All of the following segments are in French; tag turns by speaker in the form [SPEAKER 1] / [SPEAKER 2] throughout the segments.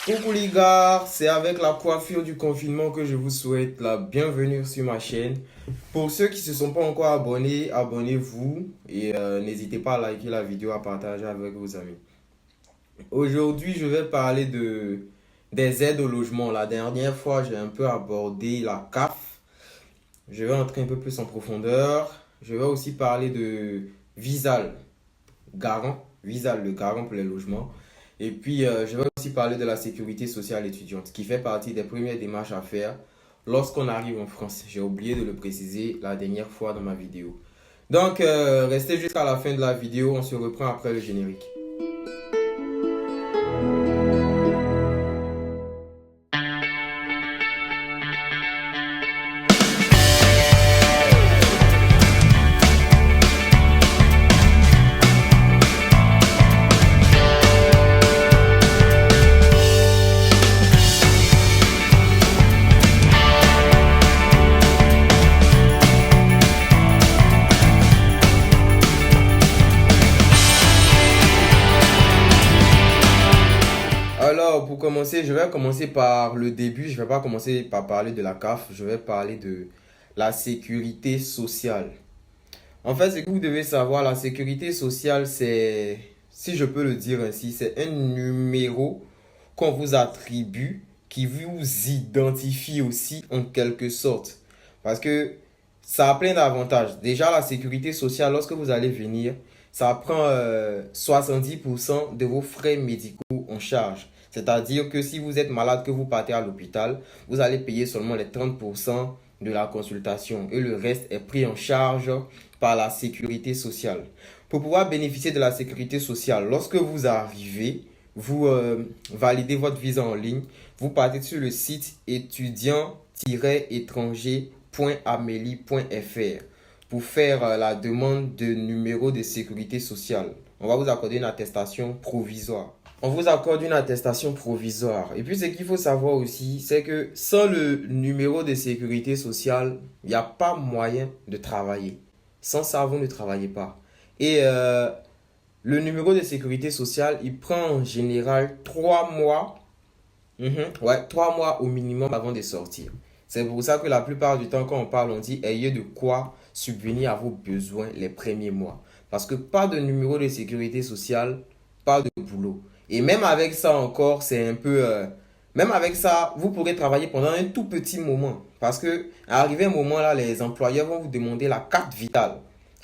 [SPEAKER 1] Coucou les gars, c'est avec la coiffure du confinement que je vous souhaite la bienvenue sur ma chaîne. Pour ceux qui ne se sont pas encore abonnés, abonnez-vous et n'hésitez pas à liker la vidéo, à partager avec vos amis. Aujourd'hui, je vais parler des aides au logement. La dernière fois, j'ai un peu abordé la CAF. Je vais entrer un peu plus en profondeur. Je vais aussi parler de Visal, Visal, le garant pour les logements. Et puis, je vais aussi parler de la sécurité sociale étudiante, qui fait partie des premières démarches à faire lorsqu'on arrive en France. J'ai oublié de le préciser la dernière fois dans ma vidéo. Donc, restez jusqu'à la fin de la vidéo, on se reprend après le générique. Alors, pour commencer, je vais commencer par le début. Je ne vais pas commencer par parler de la CAF, je vais parler de la sécurité sociale. En fait, ce que vous devez savoir, la sécurité sociale, c'est, si je peux le dire ainsi, c'est un numéro qu'on vous attribue qui vous identifie aussi en quelque sorte. Parce que ça a plein d'avantages. Déjà, la sécurité sociale, lorsque vous allez venir, ça prend 70% de vos frais médicaux en charge. C'est-à-dire que si vous êtes malade, que vous partez à l'hôpital, vous allez payer seulement les 30% de la consultation et le reste est pris en charge par la sécurité sociale. Pour pouvoir bénéficier de la sécurité sociale, lorsque vous arrivez, vous validez votre visa en ligne, vous partez sur le site étudiant-étranger.amelie.fr pour faire la demande de numéro de sécurité sociale. On va vous accorder une attestation provisoire. On vous accorde une attestation provisoire. Et puis ce qu'il faut savoir aussi, c'est que sans le numéro de sécurité sociale, il n'y a pas moyen de travailler. Sans ça, vous ne travaillez pas. Et le numéro de sécurité sociale, il prend en général 3 mois. Ouais, 3 mois au minimum avant de sortir. C'est pour ça que la plupart du temps, quand on parle, on dit ayez de quoi subvenir à vos besoins les premiers mois. Parce que pas de numéro de sécurité sociale, pas de boulot. Et même avec ça encore, c'est un peu... même avec ça, vous pourrez travailler pendant un tout petit moment. Parce que, à arriver un moment là, les employeurs vont vous demander la carte vitale.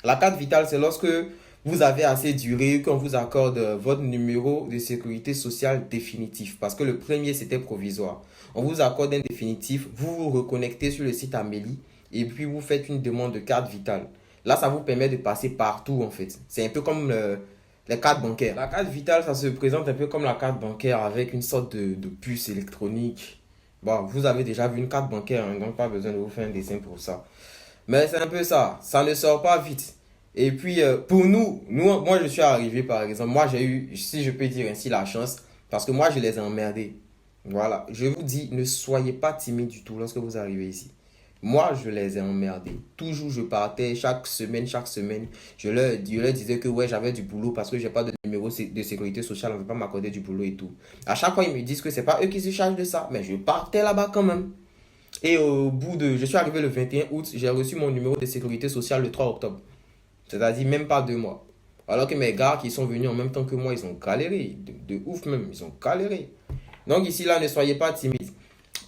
[SPEAKER 1] La carte vitale, c'est lorsque vous avez assez duré qu'on vous accorde votre numéro de sécurité sociale définitif. Parce que le premier, c'était provisoire. On vous accorde un définitif, vous vous reconnectez sur le site Amélie et puis vous faites une demande de carte vitale. Là, ça vous permet de passer partout en fait. C'est un peu comme les cartes bancaires. La carte vitale, ça se présente un peu comme la carte bancaire avec une sorte de puce électronique. Bon, vous avez déjà vu une carte bancaire, hein, donc pas besoin de vous faire un dessin pour ça. Mais c'est un peu ça, ça ne sort pas vite. Et puis pour moi je suis arrivé par exemple, moi j'ai eu, si je peux dire ainsi, la chance, parce que moi je les ai emmerdés. Voilà, je vous dis, ne soyez pas timide du tout lorsque vous arrivez ici. Moi, je les ai emmerdés. Toujours, je partais chaque semaine. Je leur disais que ouais, j'avais du boulot parce que j'ai pas de numéro de sécurité sociale, on ne veut pas m'accorder du boulot et tout. À chaque fois, ils me disent que c'est pas eux qui se chargent de ça, mais je partais là-bas quand même. Et je suis arrivé le 21 août, j'ai reçu mon numéro de sécurité sociale le 3 octobre. C'est-à-dire même pas 2 mois. Alors que mes gars qui sont venus en même temps que moi, ils ont galéré. De ouf même, ils ont galéré. Donc ici, là, ne soyez pas timides.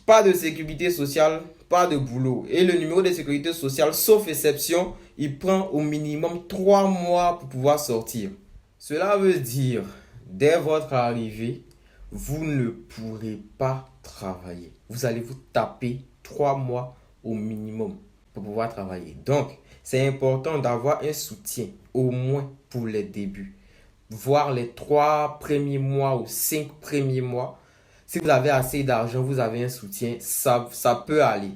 [SPEAKER 1] Pas de sécurité sociale, pas de boulot. Et le numéro de sécurité sociale, sauf exception, il prend au minimum 3 mois pour pouvoir sortir. Cela veut dire, dès votre arrivée, vous ne pourrez pas travailler. Vous allez vous taper 3 mois au minimum pour pouvoir travailler. Donc, c'est important d'avoir un soutien, au moins pour les débuts. Voire les 3 premiers mois ou 5 premiers mois. Si vous avez assez d'argent, vous avez un soutien, ça peut aller.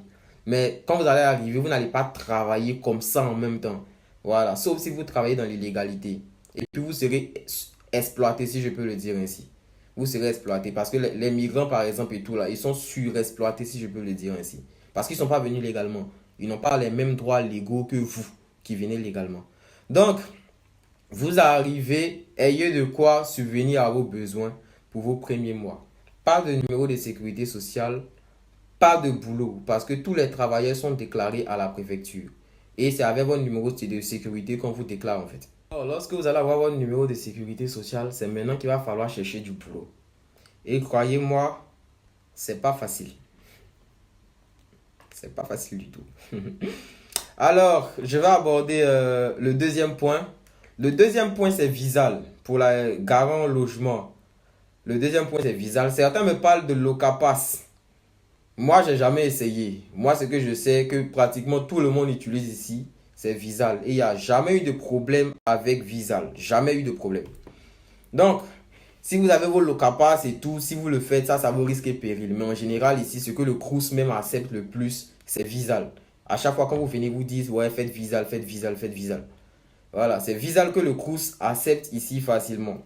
[SPEAKER 1] Mais quand vous allez arriver, vous n'allez pas travailler comme ça en même temps. Voilà, sauf si vous travaillez dans l'illégalité. Et puis vous serez exploité, si je peux le dire ainsi. Vous serez exploité parce que les migrants, par exemple, et tout là, ils sont surexploités, si je peux le dire ainsi. Parce qu'ils ne sont pas venus légalement. Ils n'ont pas les mêmes droits légaux que vous qui venez légalement. Donc, vous arrivez, ayez de quoi subvenir à vos besoins pour vos premiers mois. pas de numéro de sécurité sociale, pas de boulot, parce que tous les travailleurs sont déclarés à la préfecture. Et c'est avec votre numéro de sécurité qu'on vous déclare en fait. Alors, lorsque vous allez avoir votre numéro de sécurité sociale, c'est maintenant qu'il va falloir chercher du boulot. Et croyez-moi, c'est pas facile. C'est pas facile du tout. Alors, je vais aborder le deuxième point. Le deuxième point, c'est Visal pour la garant logement. Le deuxième point, c'est Visal. Certains me parlent de Locapass. Moi, j'ai jamais essayé. Moi, ce que je sais que pratiquement tout le monde utilise ici, c'est Visal. Et il n'y a jamais eu de problème avec Visal. Jamais eu de problème. Donc, si vous avez vos Locapass et tout, si vous le faites, ça vous risque péril. Mais en général, ici, ce que le Crous même accepte le plus, c'est Visal. À chaque fois, quand vous venez, vous dites, ouais, faites Visal, faites Visal, faites Visal. Voilà, c'est Visal que le Crous accepte ici facilement.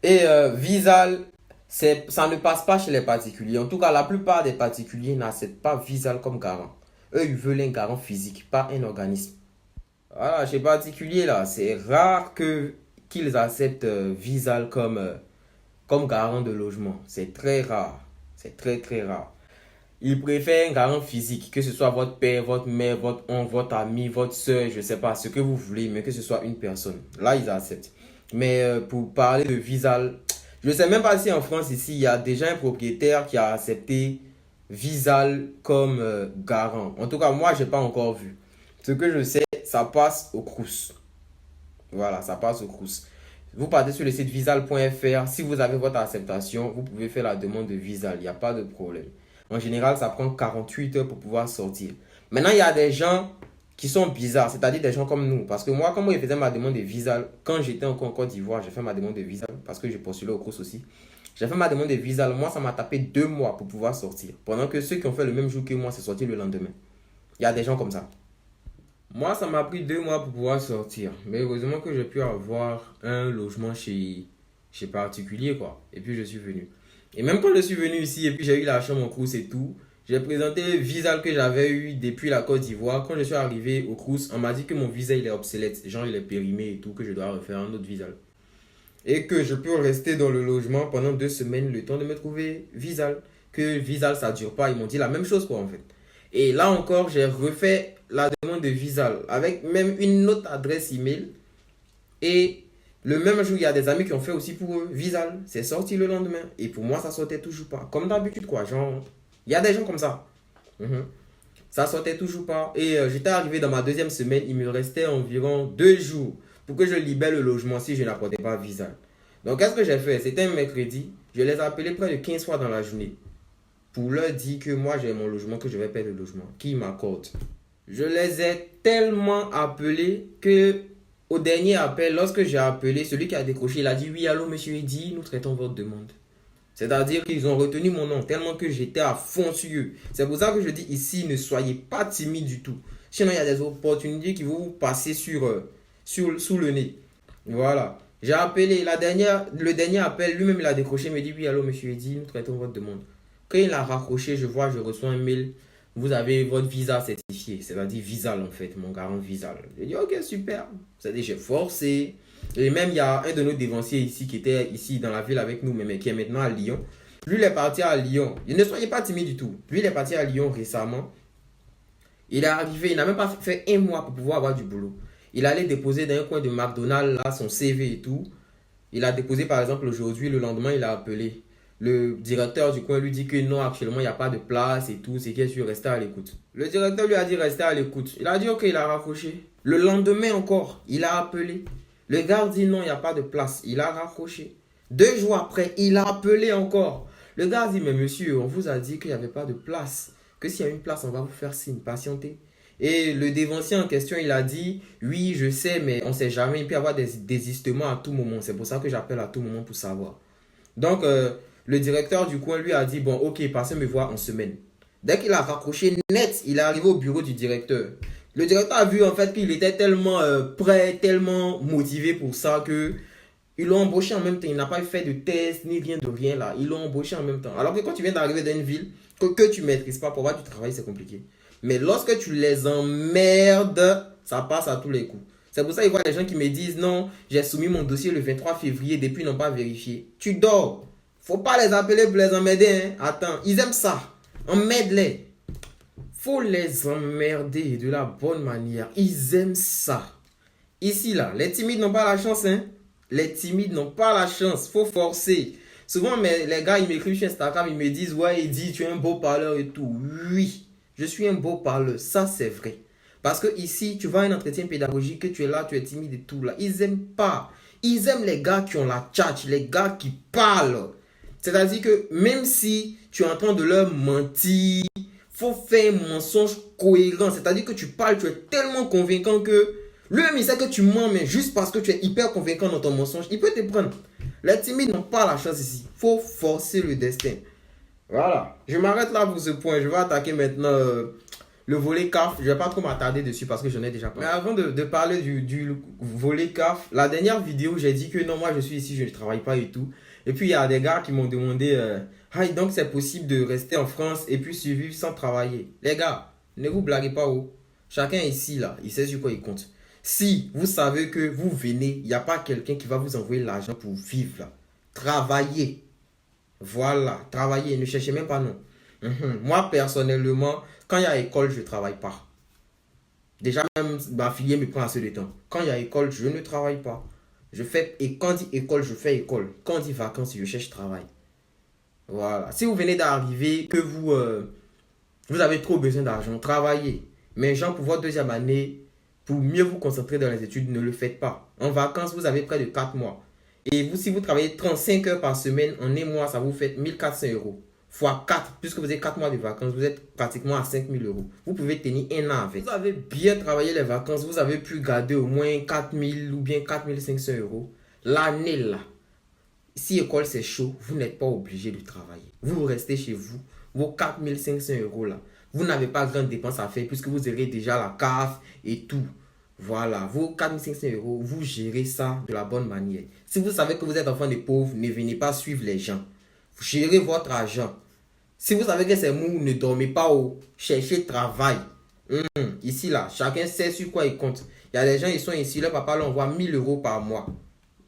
[SPEAKER 1] Et Visal, ça ne passe pas chez les particuliers. En tout cas, la plupart des particuliers n'acceptent pas Visal comme garant. Eux, ils veulent un garant physique, pas un organisme. Voilà, chez les particuliers, là, c'est rare qu'ils acceptent Visal comme garant de logement. C'est très rare. C'est très, très rare. Ils préfèrent un garant physique, que ce soit votre père, votre mère, votre oncle, votre ami, votre soeur, je ne sais pas, ce que vous voulez, mais que ce soit une personne. Là, ils acceptent. Mais pour parler de Visal, je ne sais même pas si en France, ici, il y a déjà un propriétaire qui a accepté Visal comme garant. En tout cas, moi, je n'ai pas encore vu. Ce que je sais, ça passe au Crous. Voilà, ça passe au Crous. Vous partez sur le site visal.fr. Si vous avez votre acceptation, vous pouvez faire la demande de Visal. Il n'y a pas de problème. En général, ça prend 48 heures pour pouvoir sortir. Maintenant, il y a des gens qui sont bizarres, c'est-à-dire des gens comme nous. Parce que moi, quand je faisais ma demande de Visal, quand j'étais encore en Côte d'Ivoire, j'ai fait ma demande de Visal parce que j'ai postulé au Crous aussi. J'ai fait ma demande de Visal. Moi, ça m'a tapé 2 mois pour pouvoir sortir. Pendant que ceux qui ont fait le même jour que moi, c'est sorti le lendemain. Il y a des gens comme ça. Moi, ça m'a pris 2 mois pour pouvoir sortir. Mais heureusement que j'ai pu avoir un logement chez particulier, quoi. Et puis, je suis venu. Et même quand je suis venu ici et puis j'ai eu la chambre au Crous et tout, j'ai présenté le visa que j'avais eu depuis la Côte d'Ivoire. Quand je suis arrivé au Crous, on m'a dit que mon visa il est obsolète. Genre, il est périmé et tout, que je dois refaire un autre visa. Et que je peux rester dans le logement pendant 2 semaines, le temps de me trouver visa. Que visa, ça dure pas. Ils m'ont dit la même chose, quoi, en fait. Et là encore, j'ai refait la demande de visa avec même une autre adresse email. Et le même jour, il y a des amis qui ont fait aussi pour eux, Visal. C'est sorti le lendemain. Et pour moi, ça sortait toujours pas. Comme d'habitude, quoi. Genre, il y a des gens comme ça. Ça sortait toujours pas. Et j'étais arrivé dans ma 2e semaine. Il me restait environ 2 jours pour que je libère le logement si je n'apportais pas Visal. Donc, qu'est-ce que j'ai fait? C'était un mercredi. Je les ai appelés près de 15 fois dans la journée pour leur dire que moi, j'ai mon logement, que je vais perdre le logement. Qui m'accorde? Je les ai tellement appelés que au dernier appel, lorsque j'ai appelé, celui qui a décroché, il a dit oui, allô, monsieur Eddy, nous traitons votre demande. C'est-à-dire qu'ils ont retenu mon nom tellement que j'étais à fond sur eux. C'est pour ça que je dis ici, ne soyez pas timide du tout. Sinon, il y a des opportunités qui vont vous passer sous le nez. Voilà. J'ai appelé le dernier appel, lui-même il a décroché, il me dit oui, allô, monsieur Eddy, nous traitons votre demande. Quand il a raccroché, je reçois un mail. Vous avez votre visa certifié, c'est-à-dire Visal en fait, mon garant Visal. J'ai dit ok, super. C'est-à-dire j'ai forcé. Et même il y a un de nos dévanciers ici qui était ici dans la ville avec nous, mais qui est maintenant à Lyon. Lui, il est parti à Lyon. Ne soyez pas timide du tout. Lui, il est parti à Lyon récemment. Il est arrivé, il n'a même pas fait 1 mois pour pouvoir avoir du boulot. Il allait déposer dans un coin de McDonald's là, son CV et tout. Il a déposé par exemple aujourd'hui, le lendemain, il a appelé. Le directeur du coin lui dit que non, actuellement, il n'y a pas de place et tout. C'est qu'il est resté à l'écoute. Le directeur lui a dit rester à l'écoute. Il a dit ok, il a raccroché. Le lendemain encore, il a appelé. Le gars dit non, il n'y a pas de place. Il a raccroché. 2 jours après, il a appelé encore. Le gars dit mais monsieur, on vous a dit qu'il n'y avait pas de place. Que s'il y a une place, on va vous faire signe. Patientez. Et le dévancier en question, il a dit oui, je sais, mais on ne sait jamais. Il peut y avoir des désistements à tout moment. C'est pour ça que j'appelle à tout moment pour savoir. Donc, le directeur du coin lui a dit, bon, ok, passez me voir en semaine. Dès qu'il a raccroché net, il est arrivé au bureau du directeur. Le directeur a vu en fait qu'il était tellement prêt, tellement motivé pour ça que ils l'ont embauché en même temps. Il n'a pas fait de test ni rien de rien là. Ils l'ont embauché en même temps. Alors que quand tu viens d'arriver dans une ville que tu ne maîtrises pas, pour avoir du travail, c'est compliqué. Mais lorsque tu les emmerdes, ça passe à tous les coups. C'est pour ça qu'il y a des gens qui me disent, non, j'ai soumis mon dossier le 23 février, depuis ils n'ont pas vérifié. Tu dors. Faut pas les appeler pour les emmerder. Hein. Attends, ils aiment ça. Emmerde-les. Faut les emmerder de la bonne manière. Ils aiment ça. Ici, là, les timides n'ont pas la chance. Hein. Les timides n'ont pas la chance. Faut forcer. Souvent, les gars, ils m'écrivent sur Instagram, ils me disent, ouais, il dit, tu es un beau parleur et tout. Oui, je suis un beau parleur. Ça, c'est vrai. Parce que ici, tu vas à un entretien pédagogique, tu es là, tu es timide et tout. Là. Ils aiment pas. Ils aiment les gars qui ont la tchatch, les gars qui parlent. C'est-à-dire que même si tu es en train de leur mentir, faut faire un mensonge cohérent. C'est-à-dire que tu parles, tu es tellement convaincant que lui-même, il sait que tu mens, mais juste parce que tu es hyper convaincant dans ton mensonge, il peut te prendre. Les timides n'ont pas la chance ici. Faut forcer le destin. Voilà. Je m'arrête là pour ce point. Je vais attaquer maintenant le volet CAF. Je ne vais pas trop m'attarder dessus parce que j'en ai déjà parlé. Mais avant de parler du volet CAF, la dernière vidéo, j'ai dit que non, moi je suis ici, je ne travaille pas et tout. Et puis il y a des gars qui m'ont demandé, donc c'est possible de rester en France et puis survivre sans travailler. Les gars, ne vous blaguez pas haut. Chacun ici, là, il sait sur quoi il compte. Si vous savez que vous venez, il n'y a pas quelqu'un qui va vous envoyer l'argent pour vivre là. Travaillez. Voilà, travaillez, ne cherchez même pas non. Moi, personnellement, quand il y a école, je ne travaille pas. Déjà, même ma fille me prend assez de temps. Quand il y a école, je ne travaille pas. Et quand dit école, je fais école. Quand dit vacances, je cherche travail. Voilà. Si vous venez d'arriver, que vous avez trop besoin d'argent, travaillez. Mais genre, pour votre deuxième année, pour mieux vous concentrer dans les études, ne le faites pas. En vacances, vous avez près de 4 mois. Et vous, si vous travaillez 35 heures par semaine, en un mois, ça vous fait 1400 euros. Fois 4, puisque vous avez 4 mois de vacances, vous êtes pratiquement à 5000 euros. Vous pouvez tenir un an avec. Vous avez bien travaillé les vacances, vous avez pu garder au moins 4000 ou bien 4500 euros. L'année là, si école c'est chaud, vous n'êtes pas obligé de travailler. Vous restez chez vous, vos 4500 euros là. Vous n'avez pas grande dépense à faire puisque vous aurez déjà la CAF et tout. Voilà, vos 4500 euros, vous gérez ça de la bonne manière. Si vous savez que vous êtes enfant de pauvres, ne venez pas suivre les gens. Vous gérez votre argent. Si vous savez que c'est mou, ne dormez pas haut. Cherchez travail. Ici, là, chacun sait sur quoi il compte. Il y a des gens, ils sont ici, leur papa leur envoie 1000 euros par mois.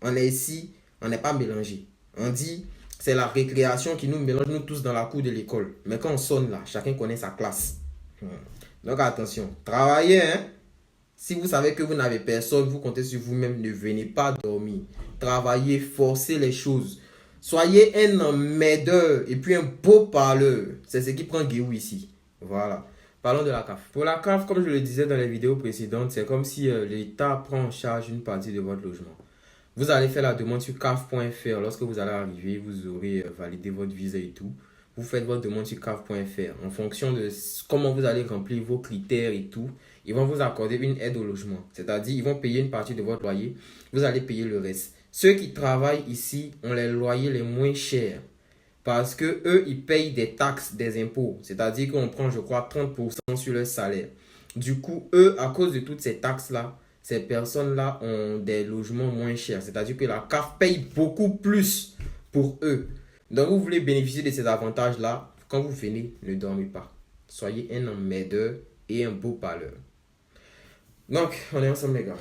[SPEAKER 1] On est ici, on n'est pas mélangé. On dit, c'est la récréation qui nous mélange, nous tous dans la cour de l'école. Mais quand on sonne là, chacun connaît sa classe. Donc attention, travaillez, hein. Si vous savez que vous n'avez personne, vous comptez sur vous-même, ne venez pas dormir. Travaillez, forcez les choses. Soyez un emmerdeur et puis un beau parleur. C'est ce qui prend Guéou ici. Voilà. Parlons de la CAF. Pour la CAF, comme je le disais dans les vidéos précédentes, c'est comme si l'État prend en charge une partie de votre logement. Vous allez faire la demande sur caf.fr. Lorsque vous allez arriver, vous aurez validé votre visa et tout. Vous faites votre demande sur caf.fr. En fonction de comment vous allez remplir vos critères et tout, ils vont vous accorder une aide au logement. C'est-à-dire, ils vont payer une partie de votre loyer. Vous allez payer le reste. Ceux qui travaillent ici ont les loyers les moins chers. Parce que eux, ils payent des taxes, des impôts. C'est-à-dire qu'on prend, je crois, 30% sur leur salaire. Du coup, eux, à cause de toutes ces taxes-là, ces personnes-là ont des logements moins chers. C'est-à-dire que la CAF paye beaucoup plus pour eux. Donc, vous voulez bénéficier de ces avantages-là. Quand vous venez, ne dormez pas. Soyez un emmerdeur et un beau parleur. Donc, on est ensemble, les gars.